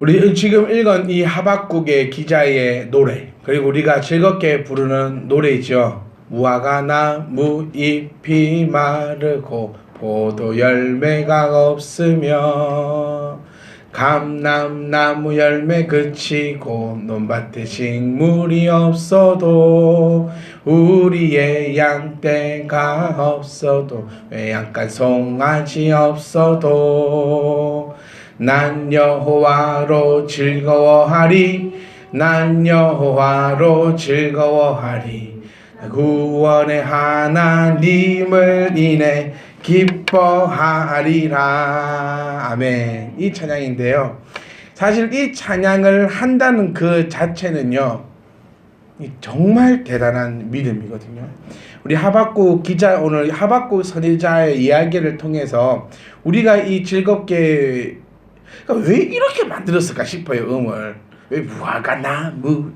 우리 지금 읽은 이 하박국의 기자의 노래, 그리고 우리가 즐겁게 부르는 노래죠. 무화과 나무 잎이 마르고 포도 열매가 없으며 감람나무 열매 그치고 논밭에 식물이 없어도 우리의 양떼가 없어도 외양간 송아지 없어도 난 여호와로 즐거워하리 난 여호와로 즐거워하리 구원의 하나님을 인해 기뻐하리라. 아멘. 이 찬양인데요, 사실 이 찬양을 한다는 그 자체는요 정말 대단한 믿음이거든요. 우리 하박국 기자, 오늘 하박국 선지자의 이야기를 통해서 우리가 이 즐겁게, 그러니까 왜 이렇게 만들었을까 싶어요. 음을 왜 무화과 나무,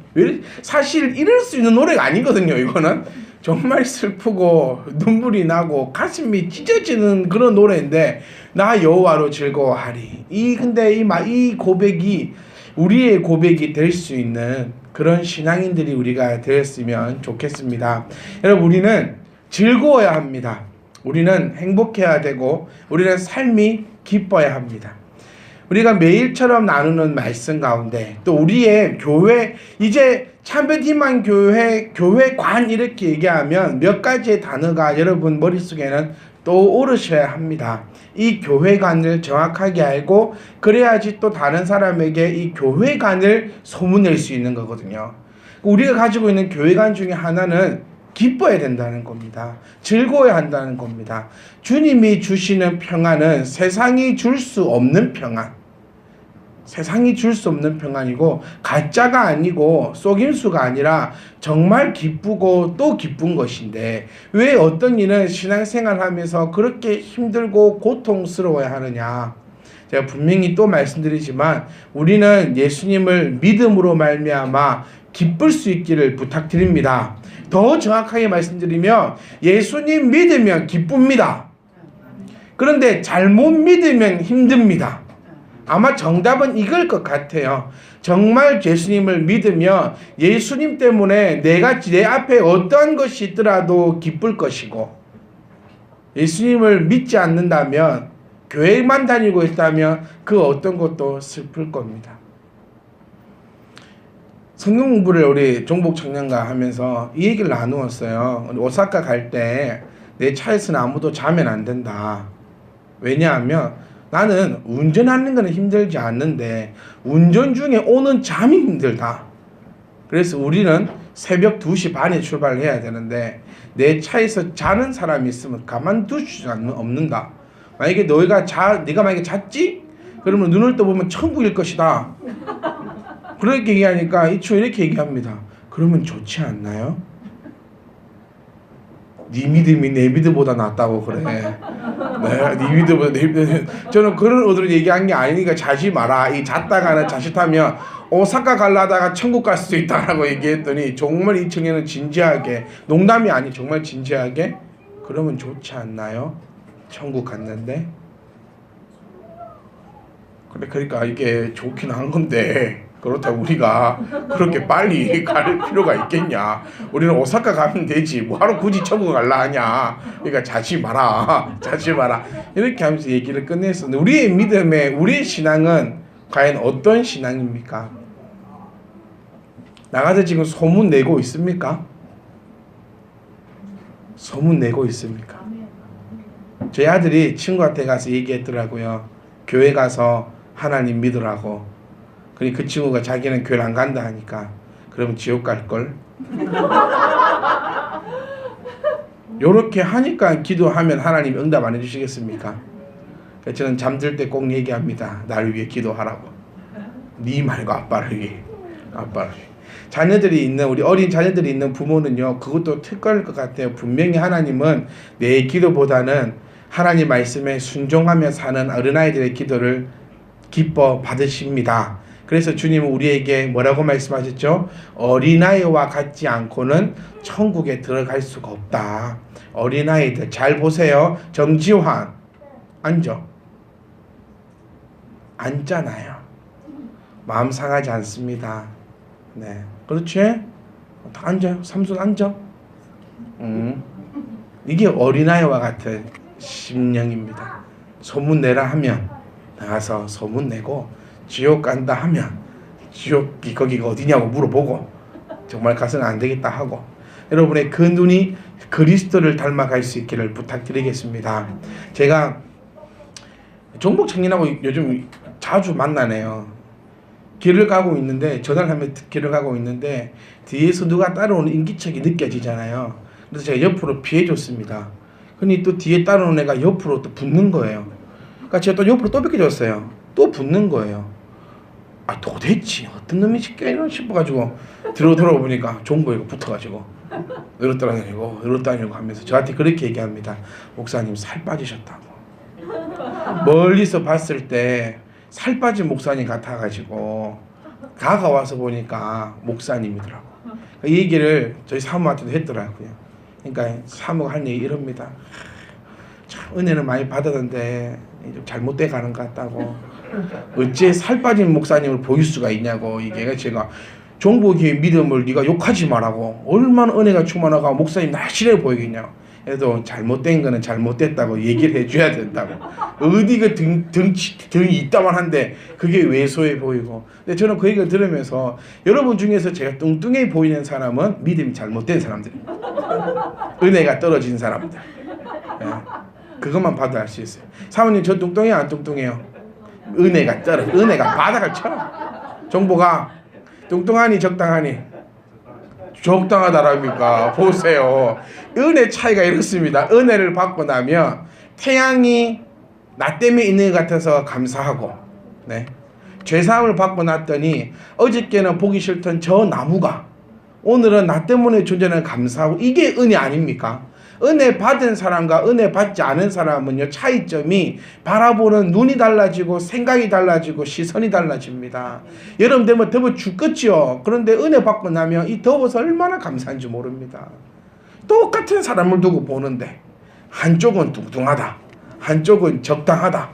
사실 이럴 수 있는 노래가 아니거든요. 이거는 정말 슬프고 눈물이 나고 가슴이 찢어지는 그런 노래인데, 나 여호와로 즐거워하리. 근데 이 고백이 우리의 고백이 될 수 있는 그런 신앙인들이 우리가 되었으면 좋겠습니다. 여러분, 우리는 즐거워야 합니다. 우리는 행복해야 되고 우리는 삶이 기뻐야 합니다. 우리가 매일처럼 나누는 말씀 가운데 또 우리의 교회, 이제 참변희망 교회관 이렇게 얘기하면 몇 가지의 단어가 여러분 머릿속에는 떠오르셔야 합니다. 이 교회관을 정확하게 알고 그래야지 또 다른 사람에게 이 교회관을 소문낼 수 있는 거거든요. 우리가 가지고 있는 교회관 중에 하나는 기뻐야 된다는 겁니다. 즐거워야 한다는 겁니다. 주님이 주시는 평안은 세상이 줄 수 없는 평안, 세상이 줄 수 없는 평안이고 가짜가 아니고 속임수가 아니라 정말 기쁘고 또 기쁜 것인데, 왜 어떤 이는 신앙생활 하면서 그렇게 힘들고 고통스러워야 하느냐. 제가 분명히 또 말씀드리지만 우리는 예수님을 믿음으로 말미암아 기쁠 수 있기를 부탁드립니다. 더 정확하게 말씀드리면 예수님 믿으면 기쁩니다. 그런데 잘못 믿으면 힘듭니다. 아마 정답은 이걸 것 같아요. 정말 예수님을 믿으면 예수님 때문에 내 앞에 어떠한 것이 있더라도 기쁠 것이고, 예수님을 믿지 않는다면, 교회만 다니고 있다면 그 어떤 것도 슬플 겁니다. 성경 공부를 우리 종복 청년과 하면서 이 얘기를 나누었어요. 오사카 갈 때 내 차에서는 아무도 자면 안 된다. 왜냐하면 나는 운전하는 거는 힘들지 않는데 운전 중에 오는 잠이 힘들다. 그래서 우리는 새벽 2시 반에 출발을 해야 되는데 내 차에서 자는 사람이 있으면 가만둘 수 없는다. 만약에 네가 만약에 잤지? 그러면 눈을 떠보면 천국일 것이다. 그렇게 얘기하니까 이 친구 이렇게 얘기합니다. 그러면 좋지 않나요? 네 믿음이 내 믿음보다 낫다고 그래. 네, 네 믿음보다 내 믿음. 저는 그런 의도로 얘기한 게 아니니까 자지 마라. 이 잤다가는 자칫하면 오사카 갈라다가 천국 갈 수도 있다라고 얘기했더니 정말 이 청년은 진지하게, 농담이 아니 정말 진지하게, 그러면 좋지 않나요? 천국 갔는데. 그러니까 이게 좋긴 한 건데 그렇다고 우리가 그렇게 빨리 갈 필요가 있겠냐. 우리는 오사카 가면 되지 뭐하러 굳이 천국 갈라 하냐. 그러니까 자지 마라 이렇게 하면서 얘기를 끝냈었는데, 우리의 믿음에, 우리의 신앙은 과연 어떤 신앙입니까? 나가서 지금 소문 내고 있습니까? 소문 내고 있습니까? 저희 아들이 친구한테 가서 얘기했더라고요. 교회 가서 하나님 믿으라고. 그러니 그 친구가 자기는 교회를 안 간다 하니까 그러면 지옥 갈걸? 요렇게 하니까 기도하면 하나님 응답 안 해주시겠습니까? 그래서 저는 잠들 때 꼭 얘기합니다. 나를 위해 기도하라고. 네 말고 아빠를 위해. 자녀들이 있는, 우리 어린 자녀들이 있는 부모는요, 그것도 특권일 것 같아요. 분명히 하나님은 내 기도보다는 하나님 말씀에 순종하며 사는 어린아이들의 기도를 기뻐 받으십니다. 그래서 주님은 우리에게 뭐라고 말씀하셨죠? 어린아이와 같지 않고는 천국에 들어갈 수가 없다. 어린아이들 잘 보세요. 정지환 앉아. 앉잖아요. 마음 상하지 않습니다. 네, 그렇지? 다 앉아요. 삼손 앉아. 이게 어린아이와 같은 심령입니다. 소문 내라 하면 나가서 소문 내고, 지옥 간다 하면 지옥이 거기가 어디냐고 물어보고, 정말 가서는 안 되겠다 하고, 여러분의 그 눈이 그리스도를 닮아갈 수 있기를 부탁드리겠습니다. 제가 종복 청년하고 요즘 자주 만나네요. 길을 가고 있는데, 전화를 하면 길을 가고 있는데 뒤에서 누가 따라오는 인기척이 느껴지잖아요. 그래서 제가 옆으로 피해줬습니다. 근데 또 뒤에 따라오는 애가 옆으로 또 붙는 거예요. 그러니까 제가 또 옆으로 또 비켜줬어요. 또 붙는 거예요. 아, 도대체 어떤 놈이 시켜이런 싶어가지고 들어보니까 종보이가 붙어가지고 이렇다니고 하면서 저한테 그렇게 얘기합니다. 목사님 살 빠지셨다고. 멀리서 봤을 때 살 빠진 목사님 같아가지고 다가와서 보니까 목사님이더라고. 이 얘기를 저희 사모한테도 했더라고요. 그러니까 사모가 한 얘기 이럽니다. 참 은혜는 많이 받았는데 좀 잘못돼 가는 것 같다고. 어째 살 빠진 목사님을 보일 수가 있냐고. 이게 제가 종복의 믿음을 네가 욕하지 말라고. 얼마나 은혜가 충만하고 목사님 날씬해 보이겠냐고. 그래도 잘못된 거는 잘못됐다고 얘기를 해줘야 된다고. 어디 그 등이 있다만 한데 그게 왜소해 보이고. 근데 저는 그 얘기를 들으면서 여러분 중에서 제가 뚱뚱해 보이는 사람은 믿음이 잘못된 사람들입니다. 은혜가 떨어진 사람들. 네. 그것만 봐도 알 수 있어요. 사모님 저 뚱뚱해요 안 뚱뚱해요? 은혜가 바닥을 쳐. 정보가 뚱뚱하니 적당하니? 적당하다랍니까? 보세요. 은혜 차이가 이렇습니다. 은혜를 받고 나면 태양이 나 때문에 있는 것 같아서 감사하고, 네. 죄사함을 받고 났더니 어저께는 보기 싫던 저 나무가 오늘은 나 때문에 존재하는 감사하고, 이게 은혜 아닙니까? 은혜 받은 사람과 은혜 받지 않은 사람은요, 차이점이 바라보는 눈이 달라지고 생각이 달라지고 시선이 달라집니다. 여름 되면 더워 죽겠죠. 그런데 은혜 받고 나면 이 더워서 얼마나 감사한지 모릅니다. 똑같은 사람을 두고 보는데 한쪽은 뚱뚱하다, 한쪽은 적당하다.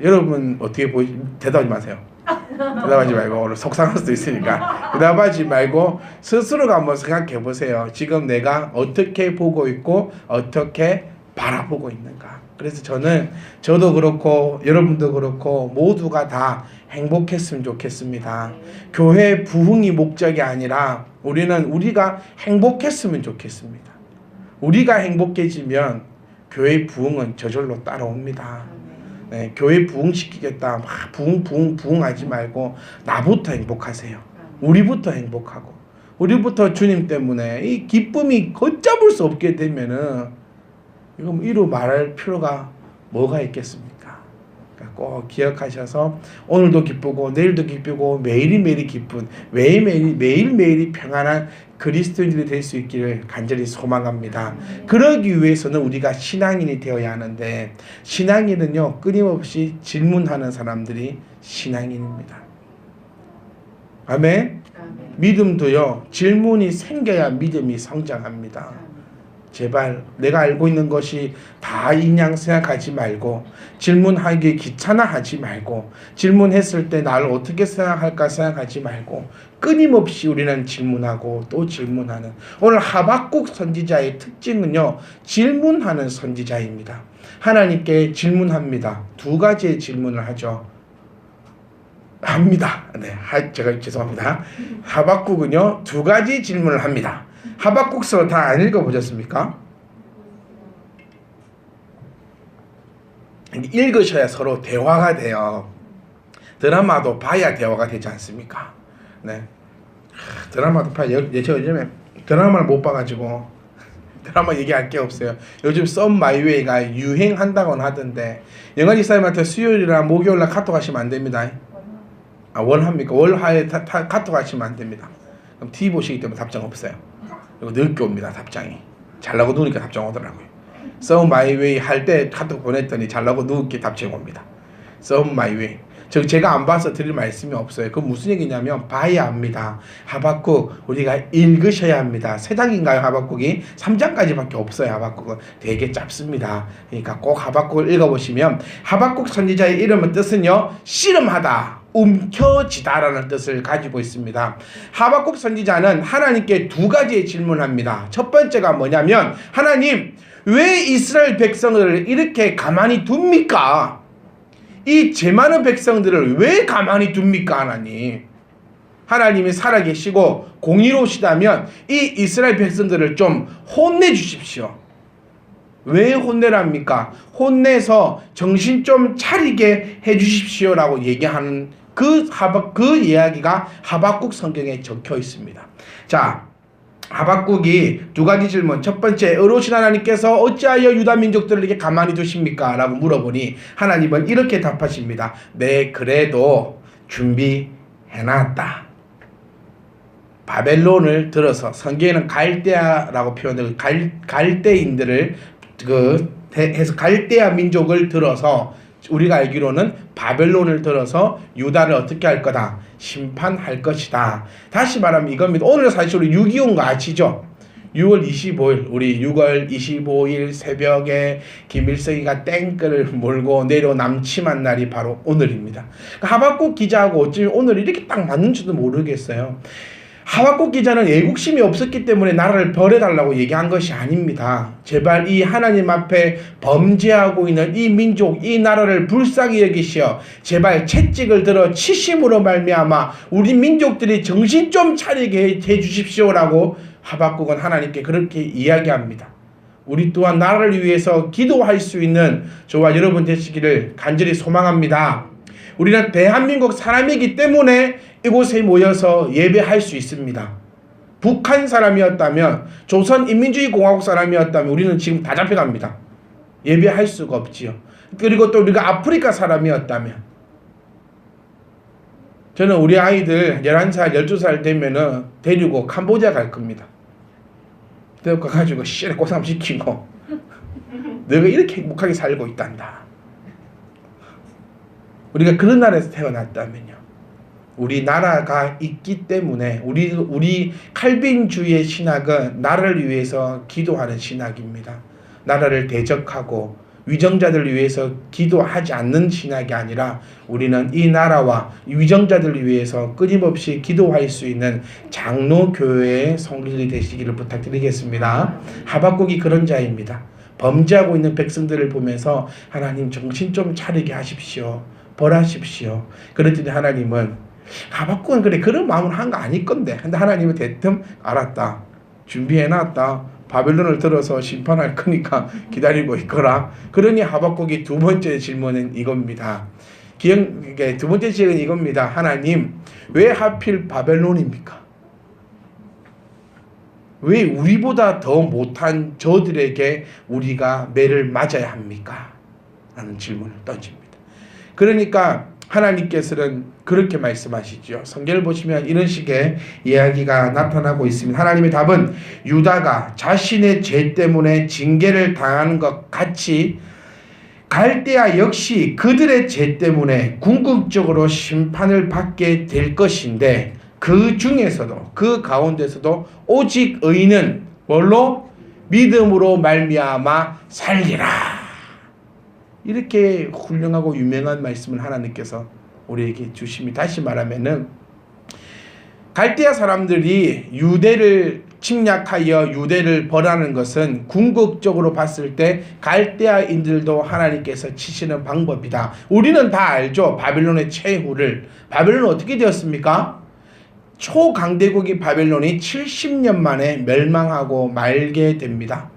여러분 어떻게 대답하지 마세요. 대답하지 말고, 오늘 속상할 수도 있으니까 대답하지 말고 스스로가 한번 생각해 보세요. 지금 내가 어떻게 보고 있고 어떻게 바라보고 있는가. 그래서 저도 그렇고 여러분도 그렇고 모두가 다 행복했으면 좋겠습니다. 교회 부흥이 목적이 아니라 우리가 행복했으면 좋겠습니다. 우리가 행복해지면 교회 부흥은 저절로 따라옵니다. 네, 교회 부흥시키겠다 막 부흥하지 말고 나부터 행복하세요. 우리부터 행복하고, 우리부터 주님 때문에 이 기쁨이 걷잡을 수 없게 되면은 이거 이루 말할 필요가 뭐가 있겠습니까? 그러니까 꼭 기억하셔서 오늘도 기쁘고 내일도 기쁘고 매일매일이 기쁜, 매일매일이 평안한 그리스도인들이 될 수 있기를 간절히 소망합니다. 그러기 위해서는 우리가 신앙인이 되어야 하는데, 신앙인은요 끊임없이 질문하는 사람들이 신앙인입니다. 아멘. 믿음도요 질문이 생겨야 믿음이 성장합니다. 제발 내가 알고 있는 것이 다인 양 생각하지 말고, 질문하기 귀찮아하지 말고, 질문했을 때 나를 어떻게 생각할까 생각하지 말고, 끊임없이 우리는 질문하고 또 질문하는, 오늘 하박국 선지자의 특징은요 질문하는 선지자입니다. 하나님께 질문합니다. 두 가지의 질문을 하죠. 네, 제가 죄송합니다. 하박국은요 두 가지 질문을 합니다. 하박국서 다 안 읽어보셨습니까? 읽으셔야 서로 대화가 돼요. 드라마도 봐야 대화가 되지 않습니까? 네. 드라마도 봐야. 제가 요즘에 드라마를 못 봐가지고 드라마 얘기할 게 없어요. 요즘 썸 마이웨이가 유행한다고는 하던데, 영환 이사님한테 수요일이나 목요일날 카톡 하시면 안 됩니다. 아, 월합니까? 월화에 카톡 하시면 안 됩니다. 그럼 TV 보시기 때문에 답장 없어요. 그리고 늦게 옵니다. 답장이. 잘나고 누우니까 답장 오더라고요. 썸 마이웨이 할 때 카톡 보냈더니 잘나고 누우게 답장 옵니다. 썸 마이웨이. 제가 안 봐서 드릴 말씀이 없어요. 그 무슨 얘기냐면 봐야 합니다. 하박국 우리가 읽으셔야 합니다. 3장인가요? 하박국이 3장까지밖에 없어요. 하박국은 되게 짧습니다. 그러니까 꼭 하박국을 읽어보시면, 하박국 선지자의 이름은 뜻은요, 씨름하다, 움켜쥐다라는 뜻을 가지고 있습니다. 하박국 선지자는 하나님께 2가지의 질문합니다. 첫 번째가 뭐냐면, 하나님 왜 이스라엘 백성들을 이렇게 가만히 둡니까? 이 죄 많은 백성들을 왜 가만히 둡니까? 하나님이 살아계시고 공의로우시다면 이 이스라엘 백성들을 좀 혼내주십시오. 왜 혼내랍니까? 혼내서 정신 좀 차리게 해주십시오라고 얘기하는 그 이야기가 하박국 성경에 적혀 있습니다. 자, 하박국이 2가지 질문. 첫 번째, 의로우신 하나님께서 어찌하여 유다 민족들을 이렇게 가만히 두십니까? 라고 물어보니 하나님은 이렇게 답하십니다. 네, 그래도 준비해놨다. 바벨론을 들어서, 성경에는 갈대아라고 표현되고 갈대인들을 해서 갈대아 민족을 들어서, 우리가 알기로는 바벨론을 들어서 유다를 어떻게 할 거다? 심판할 것이다. 다시 말하면 이겁니다. 오늘 사실 우리 6.25인 거 아시죠? 6월 25일, 우리 6월 25일 새벽에 김일성이가 땡글을 몰고 내려 남침한 날이 바로 오늘입니다. 하박국 기자하고 어쩌면 오늘 이렇게 딱 맞는지도 모르겠어요. 하박국 기자는 애국심이 없었기 때문에 나라를 벌해달라고 얘기한 것이 아닙니다. 제발 이 하나님 앞에 범죄하고 있는 이 민족, 이 나라를 불쌍히 여기시어 제발 채찍을 들어 치심으로 말미암아 우리 민족들이 정신 좀 차리게 해주십시오라고 하박국은 하나님께 그렇게 이야기합니다. 우리 또한 나라를 위해서 기도할 수 있는 저와 여러분 되시기를 간절히 소망합니다. 우리는 대한민국 사람이기 때문에 이곳에 모여서 예배할 수 있습니다. 북한 사람이었다면, 조선인민주의공화국 사람이었다면 우리는 지금 다 잡혀갑니다. 예배할 수가 없지요. 그리고 또 우리가 아프리카 사람이었다면, 저는 우리 아이들 11살, 12살 되면은 데리고 캄보디아 갈 겁니다. 데리고 가가지고 씨를 고삼시키고 너가 이렇게 행복하게 살고 있단다. 우리가 그런 나라에서 태어났다면요, 우리 나라가 있기 때문에 우리 칼빈주의의 신학은 나라를 위해서 기도하는 신학입니다. 나라를 대적하고 위정자들을 위해서 기도하지 않는 신학이 아니라 우리는 이 나라와 위정자들을 위해서 끊임없이 기도할 수 있는 장로교회의 성도들이 되시기를 부탁드리겠습니다. 하박국이 그런 자입니다. 범죄하고 있는 백성들을 보면서 하나님 정신 좀 차리게 하십시오. 벌하십시오. 그랬더니 하나님은, 하박국은 그래 그런 마음을 한 거 아닐 건데, 근데 하나님은 대뜸 알았다, 준비해놨다, 바벨론을 들어서 심판할 거니까 기다리고 있거라. 그러니 하박국이 2번째 질문은 이겁니다. 두 번째 질문은 이겁니다. 하나님 왜 하필 바벨론입니까? 왜 우리보다 더 못한 저들에게 우리가 매를 맞아야 합니까? 라는 질문을 던집니다. 그러니까 하나님께서는 그렇게 말씀하시죠. 성경을 보시면 이런 식의 이야기가 나타나고 있습니다. 하나님의 답은 유다가 자신의 죄 때문에 징계를 당하는 것 같이 갈대아 역시 그들의 죄 때문에 궁극적으로 심판을 받게 될 것인데, 그 중에서도, 그 가운데서도 오직 의인은 뭘로? 믿음으로 말미암아 살리라. 이렇게 훌륭하고 유명한 말씀을 하나님께서 우리에게 주십니다. 다시 말하면은 갈대아 사람들이 유대를 침략하여 유대를 벌하는 것은 궁극적으로 봤을 때 갈대아인들도 하나님께서 치시는 방법이다. 우리는 다 알죠. 바벨론의 최후를. 바벨론은 어떻게 되었습니까? 초강대국이 바벨론이 70년 만에 멸망하고 말게 됩니다.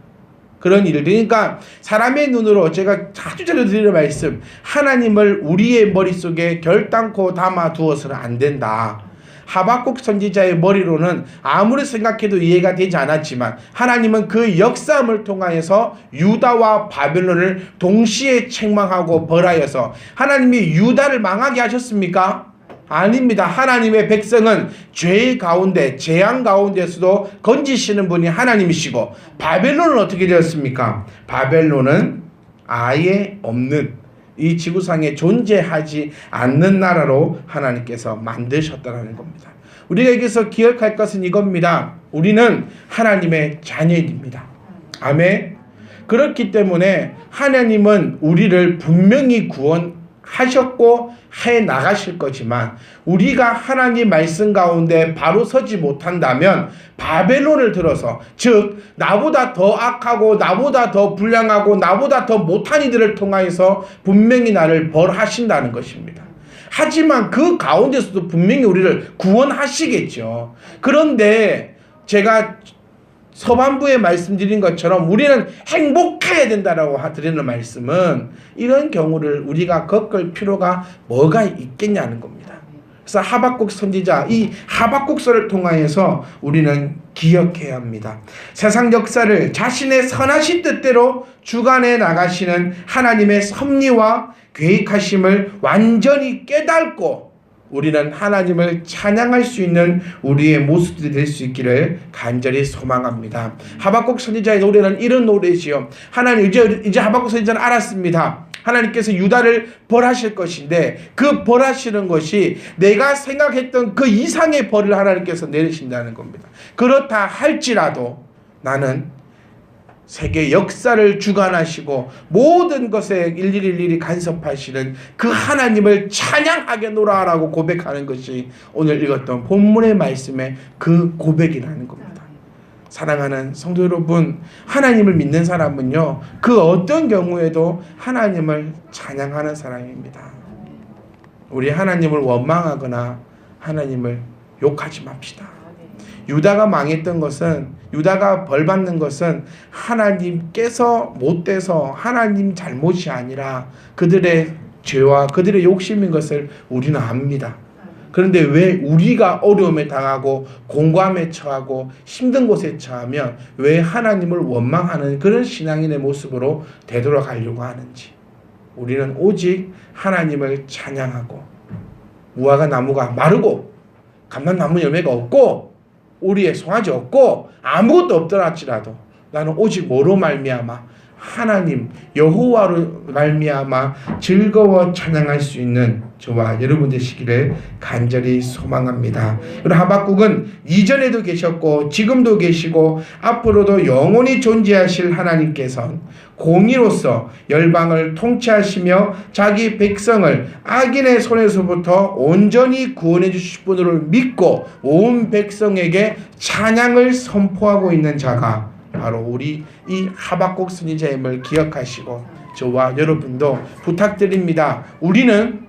그런 일들. 그러니까 사람의 눈으로, 제가 자주 드리는 말씀, 하나님을 우리의 머릿속에 결단코 담아 두어서는 안 된다. 하박국 선지자의 머리로는 아무리 생각해도 이해가 되지 않았지만 하나님은 그 역사함을 통하여서 유다와 바벨론을 동시에 책망하고 벌하여서, 하나님이 유다를 망하게 하셨습니까? 아닙니다. 하나님의 백성은 죄 가운데, 재앙 가운데서도 건지시는 분이 하나님이시고, 바벨론은 어떻게 되었습니까? 바벨론은 아예 없는 이 지구상에 존재하지 않는 나라로 하나님께서 만드셨다는 겁니다. 우리가 여기서 기억할 것은 이겁니다. 우리는 하나님의 자녀입니다. 아멘. 그렇기 때문에 하나님은 우리를 분명히 구원하셨고 해 나가실 거지만 우리가 하나님 말씀 가운데 바로 서지 못한다면 바벨론을 들어서, 즉 나보다 더 악하고 나보다 더 불량하고 나보다 더 못한 이들을 통하여서 분명히 나를 벌하신다는 것입니다. 하지만 그 가운데서도 분명히 우리를 구원하시겠죠. 그런데 제가 서반부에 말씀드린 것처럼 우리는 행복해야 된다라고 드리는 말씀은 이런 경우를 우리가 겪을 필요가 뭐가 있겠냐는 겁니다. 그래서 하박국 선지자, 이 하박국서를 통하여서 우리는 기억해야 합니다. 세상 역사를 자신의 선하신 뜻대로 주관해 나가시는 하나님의 섭리와 계획하심을 완전히 깨닫고 우리는 하나님을 찬양할 수 있는 우리의 모습들이 될 수 있기를 간절히 소망합니다. 하박국 선지자의 노래는 이런 노래지요. 하나님, 이제 하박국 선지자는 알았습니다. 하나님께서 유다를 벌하실 것인데 그 벌하시는 것이 내가 생각했던 그 이상의 벌을 하나님께서 내리신다는 겁니다. 그렇다 할지라도 나는 세계 역사를 주관하시고 모든 것에 일일이 간섭하시는 그 하나님을 찬양하겠노라 라고 고백하는 것이 오늘 읽었던 본문의 말씀의 그 고백이라는 겁니다. 사랑하는 성도 여러분, 하나님을 믿는 사람은요, 그 어떤 경우에도 하나님을 찬양하는 사람입니다. 우리 하나님을 원망하거나 하나님을 욕하지 맙시다. 유다가 망했던 것은, 유다가 벌받는 것은 하나님께서 못돼서 하나님 잘못이 아니라 그들의 죄와 그들의 욕심인 것을 우리는 압니다. 그런데 왜 우리가 어려움에 당하고 공감에 처하고 힘든 곳에 처하면 왜 하나님을 원망하는 그런 신앙인의 모습으로 되돌아가려고 하는지, 우리는 오직 하나님을 찬양하고, 무화과 나무가 마르고 감람나무 열매가 없고 우리의 송아지 없고 아무것도 없더라 할지라도 나는 오직 뭐로 말미암아 하나님 여호와로 말미암아 즐거워 찬양할 수 있는 저와 여러분 되시기를 간절히 소망합니다. 그리고 하박국은 이전에도 계셨고 지금도 계시고 앞으로도 영원히 존재하실 하나님께서 공의로서 열방을 통치하시며 자기 백성을 악인의 손에서부터 온전히 구원해 주실 분을 믿고 온 백성에게 찬양을 선포하고 있는 자가 바로 우리 이 하박국 선지자임을 기억하시고 저와 여러분도 부탁드립니다. 우리는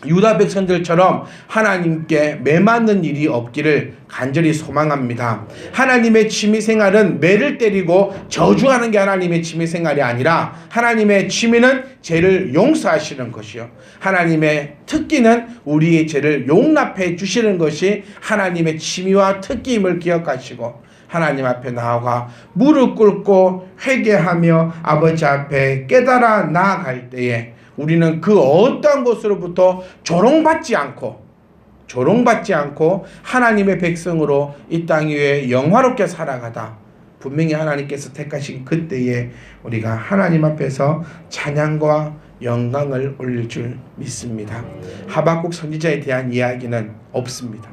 유다 백성들처럼 하나님께 매맞는 일이 없기를 간절히 소망합니다. 하나님의 취미생활은 매를 때리고 저주하는 게 하나님의 취미생활이 아니라 하나님의 취미는 죄를 용서하시는 것이요, 하나님의 특기는 우리의 죄를 용납해 주시는 것이 하나님의 취미와 특기임을 기억하시고 하나님 앞에 나아가 무릎 꿇고 회개하며 아버지 앞에 깨달아 나아갈 때에 우리는 그 어떠한 것으로부터 조롱받지 않고 하나님의 백성으로 이 땅 위에 영화롭게 살아가다 분명히 하나님께서 택하신 그때에 우리가 하나님 앞에서 찬양과 영광을 올릴 줄 믿습니다. 하박국 선지자에 대한 이야기는 없습니다.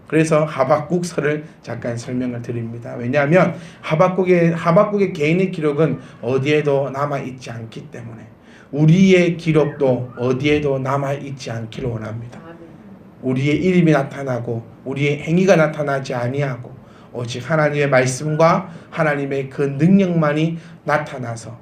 그래서 하박국서를 잠깐 설명을 드립니다. 왜냐하면 하박국의 개인의 기록은 어디에도 남아있지 않기 때문에 우리의 기록도 어디에도 남아있지 않기를 원합니다. 우리의 이름이 나타나고 우리의 행위가 나타나지 아니하고 오직 하나님의 말씀과 하나님의 그 능력만이 나타나서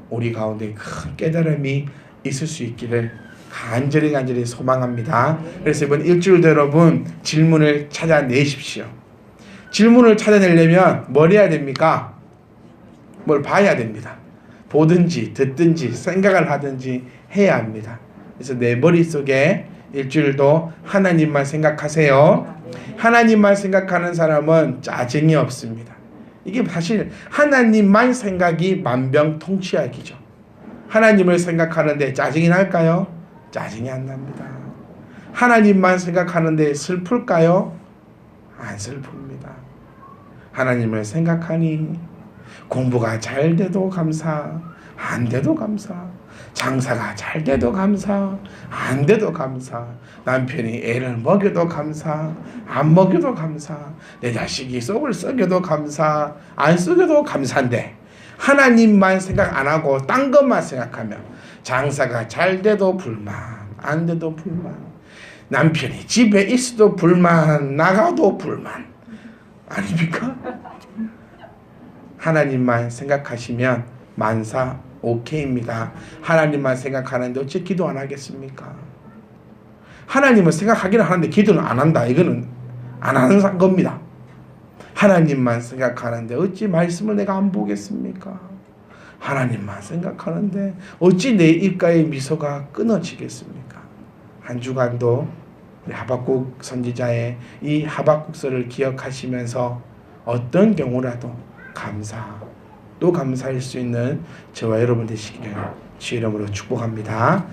우리 가운데 큰 깨달음이 있을 수 있기를 간절히 소망합니다. 그래서 이번 일주일도 여러분 질문을 찾아내십시오. 질문을 찾아내려면 뭘 해야 됩니까? 뭘 봐야 됩니다. 보든지 듣든지 생각을 하든지 해야 합니다. 그래서 내 머릿속에 일주일도 하나님만 생각하세요. 하나님만 생각하는 사람은 짜증이 없습니다. 이게 사실 하나님만 생각이 만병통치약이죠. 하나님을 생각하는데 짜증이 날까요? 짜증이 안 납니다. 하나님만 생각하는데 슬플까요? 안 슬픕니다. 하나님을 생각하니 공부가 잘 돼도 감사, 안 돼도 감사. 장사가 잘 돼도 감사. 안 돼도 감사. 남편이 애를 먹여도 감사. 안 먹여도 감사. 내 자식이 속을 썩여도 감사. 안 썩여도 감사인데 하나님만 생각 안 하고 딴 것만 생각하면 장사가 잘 돼도 불만, 안 돼도 불만. 남편이 집에 있어도 불만, 나가도 불만. 아닙니까? 하나님만 생각하시면 만사 오케이입니다. 하나님만 생각하는데 어째 기도 안 하겠습니까? 하나님은 생각하기는 하는데 기도는 안 한다. 이거는 안 하는 겁니다. 하나님만 생각하는데 어찌 말씀을 내가 안 보겠습니까? 하나님만 생각하는데 어찌 내 입가의 미소가 끊어지겠습니까? 한 주간도 우리 하박국 선지자의 이 하박국서를 기억하시면서 어떤 경우라도 감사, 또 감사할 수 있는 저와 여러분 되시기를 주의 이름으로 축복합니다.